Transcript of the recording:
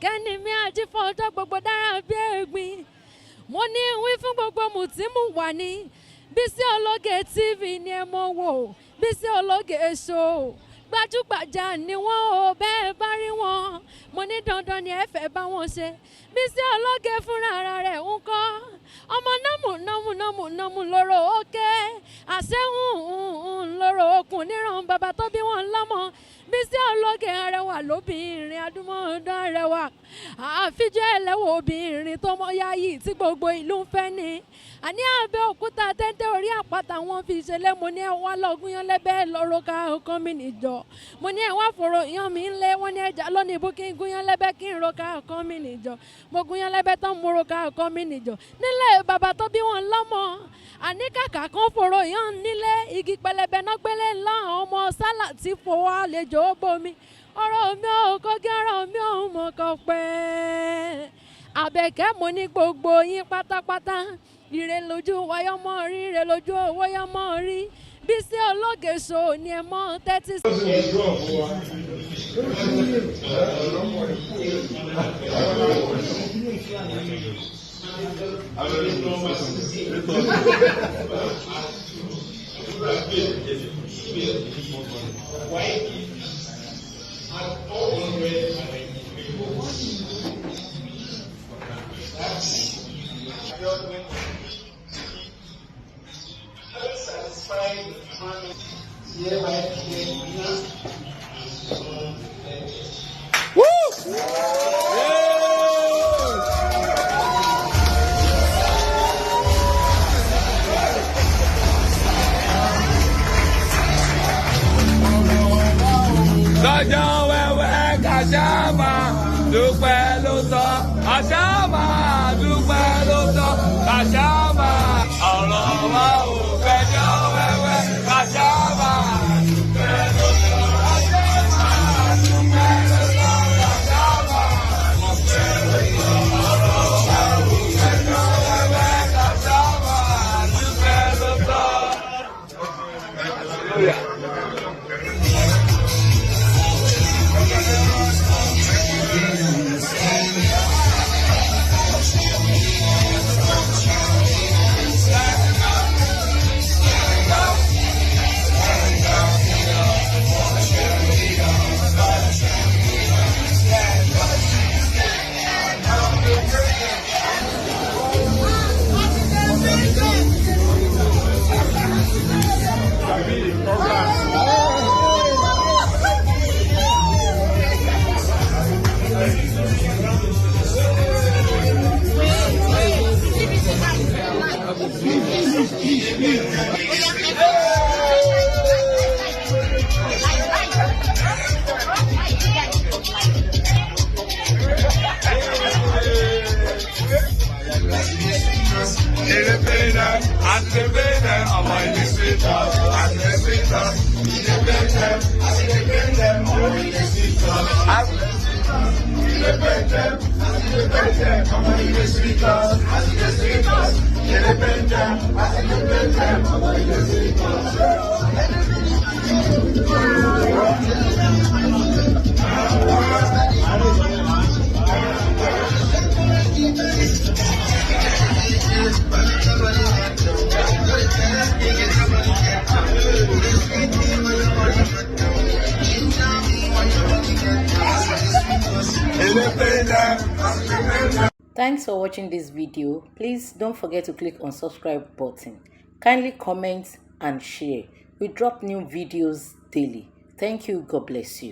kẹ́ni mi àjífọ́jọ́ gbogbo dára bí ẹ̀gbin. Mo ní wí fún gbogbo mùtímù wà ní Bisi Ologe TV ni ẹ mọ̀ wò, Bisi Ologe Show. Gbajúgbajà ni wọ́n ò bẹ́ẹ̀ bá rí wọn. Mo ní dandan ni ẹ fẹ́ bá wọn ṣe. Bisi Ologe fúnra ara rẹ̀ ń kọ́. Ọmọ námù lóró òkè. Àṣẹ́hùn lóró okùn níran bàbá tó bí wọn lọ́mọ. Bisi Ologe arẹwà lóbìnrin adúmọ̀ọ́dán arẹwà. Àfijọ́ ẹlẹ́wọ̀ obìnrin tó mọ́ yáyì tí gbogbo ìlú ń fẹ́ ni. Àní Abẹ́òkúta tẹ́tẹ́ orí àpáta wọn fi ṣẹlẹ̀. Mo ní ẹ wá lọ́gùn yan lẹ́bẹ̀ẹ́ lọ́rọ́ ká ọkàn mi nìjọ. Mo ní ẹ wá fòrò yan mi ńlẹ̀. Wọ́n ní ẹja lónìí bú kí n gún yan lẹ́bẹ̀ẹ́ kí n ro ká ọkàn mi nìjọ. Mo gún yan lẹ́bẹ̀ẹ́ tán mo ro ká ọkàn mi nìjọ. Nílẹ̀ bàbá tó bí wọn lọ́mọ. Àní kàkà kan fòrò yan nílé igi pẹlẹbẹ náà gbélé ńlá ọmọ sálà tí fowó àlejò bomi. Ọ̀rọ̀ mi ò kọ́gí ọ̀rọ̀ mi ò mọ̀ kọ́ pẹ́. Àbẹ̀kẹ́ mo ní gbogbo yín pátápátá. Ire lójú wáyọ́mọ́ rí, ire lójú owó yọ́mọ́ rí. Bisi Ologe Show ni ẹ mọ́ tẹ́tí sí. Lọ́jọ́ wẹ́wẹ́ kàṣà máa dúpẹ́ ló tọ́, àṣà máa dúpẹ́ ló tọ́, kàṣà máa ọ̀rọ̀ wa ò fẹjọ́ wẹ́wẹ́ kàṣà máa dúpẹ́ ló tọ́, àṣà máa dúpẹ́ ló tọ́, kàṣà máa dúpẹ́ ló tọ́, ọ̀rọ̀ wa ò fẹjọ́ wẹ́wẹ́ kàṣà máa dúpẹ́ ló tọ́. Thanks for watching this video. Please don't forget to click on subscribe button. Kindly comment and share. We drop new videos daily. Thank you. God bless you.